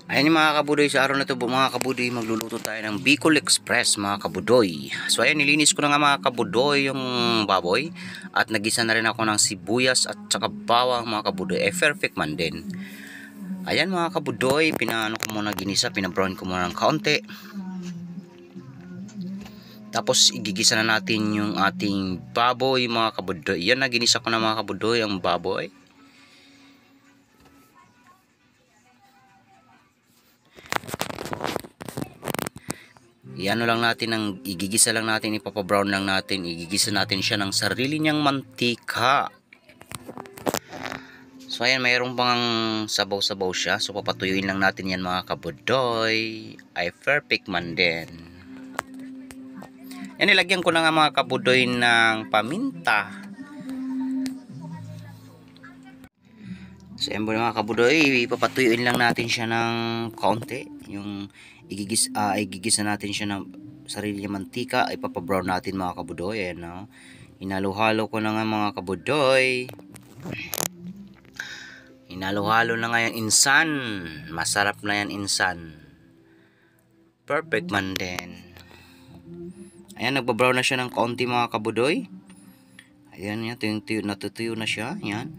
Ayan yung mga kabudoy, sa araw na ito mga kabudoy, magluluto tayo ng Bicol Express mga kabudoy. So ayan, nilinis ko na nga mga kabudoy yung baboy at nagisa na rin ako ng sibuyas at saka bawang mga kabudoy. Perfect man din. Ayan mga kabudoy, pinaano ko muna ginisa, pinabrown ko muna ng kaunti. Tapos igigisa na natin yung ating baboy mga kabudoy. Yan, na ginisa ko na mga kabudoy ang baboy. Iano lang natin, ang igigisa lang natin, ipapa-brown lang natin, igigisa natin siya ng sarili niyang mantika. So ayan, mayroong pang sabaw-sabaw siya, so papatuyuin lang natin yan mga kabudoy. Ay perfect man din. Yan, nilagyan ko na nga mga kabudoy ng paminta. So yan mga kabudoy, ipapatuyuin lang natin siya ng kaunti. Yung igigisa natin siya ng sarili niyang mantika, ipapa-brown natin mga kabudoy. Ayan, no? Hinalo-halo ko na nga mga kabudoy. Hinalo-halo na nga yung insan. Masarap na yan insan. Perfect man din. Ayan, nagbabrown na siya ng kaunti mga kabudoy. Ayan, yan, natutuyo na siya. Yan.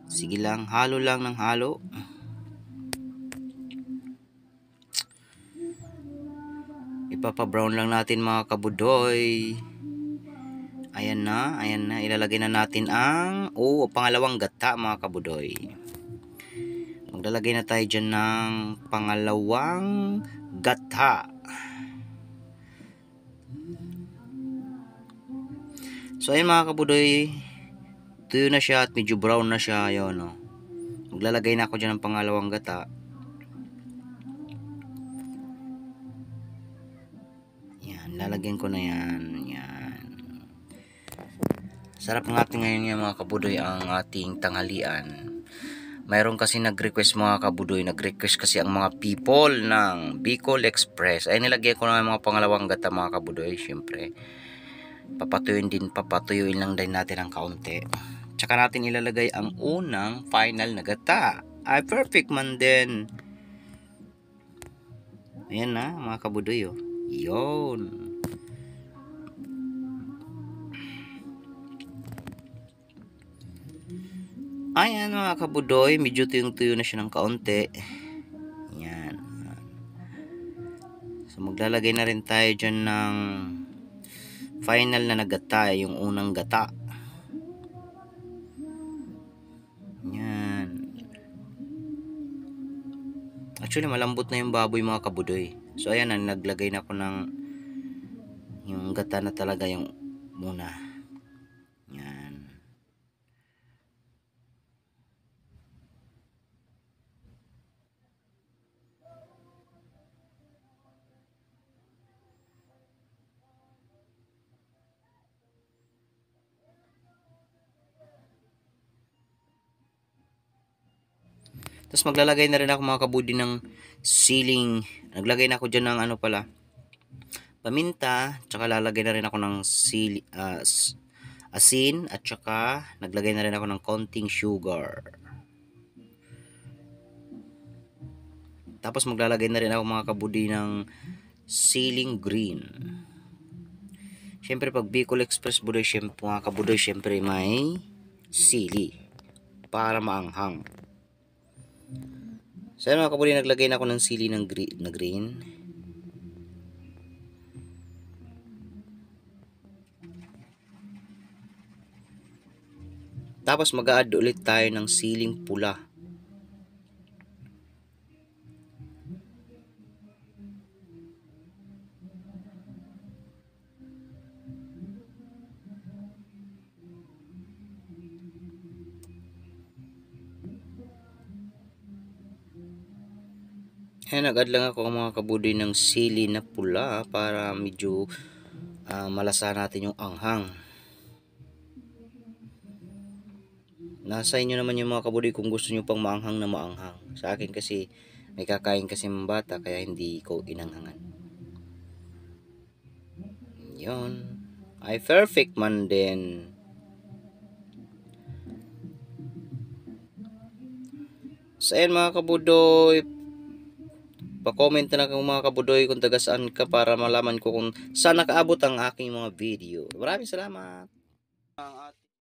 Sige lang, halo lang ng halo. Ipapa-brown lang natin mga kabudoy. Ayan na, ilalagay na natin ang pangalawang gata mga kabudoy. Maglalagay na tayo dyan ng pangalawang gata. So ayan mga kabudoy, tuyo na siya at medyo brown na siya. Ayun, no? Maglalagay na ako dyan ng pangalawang gata. Yan, lalagyan ko na yan. Yan. Sarap ng ating ngayon yan mga kabudoy, ang ating tanghalian. Mayroon kasi nag-request mga kabudoy, nag-request kasi ang mga people ng Bicol Express. Ay, nilagay ko na mga pangalawang gata mga kabudoy. Syempre, papatuyuin lang din natin ng kaunti. Tsaka natin ilalagay ang unang final na gata. Ay, perfect man din. Ayan na mga kabudoy, oh. Yun. Ayan mga kabudoy, medyo tuyong-tuyo na siya ng kaunti. Yan. So maglalagay na rin tayo dyan ng final na nagata, yung unang gata. Yan. Actually malambot na yung baboy mga kabudoy. So ayan na, naglagay na ako ng yung gata na talaga, yung muna. Yan. Tapos maglalagay na rin ako mga kabudi ng siling. Naglagay na ako dyan ng paminta. Tsaka lalagay na rin ako ng asin. At tsaka naglagay na rin ako ng konting sugar. Tapos maglalagay na rin ako mga kabudi ng siling green. Siyempre pag Bicol Express budoy, mga kabudoy, siyempre may sili para maanghang. So mga kabudoy, naglagay na ako ng sili ng green. Tapos mag-a-add ulit tayo ng siling pula. Ayan, nag-add lang ako mga kabudoy ng sili na pula para medyo malasa natin yung anghang. Nasa inyo naman yung mga kabudoy kung gusto nyo pang maanghang na maanghang. Sa akin kasi may kakain kasi mga bata, kaya hindi ko inanghangan. Yun. Ay perfect man din. So ayan mga kabudoy, pa-comment na lang kung mga kabudoy kung taga saan ka para malaman ko kung saan nakaabot ang aking mga video. Maraming salamat.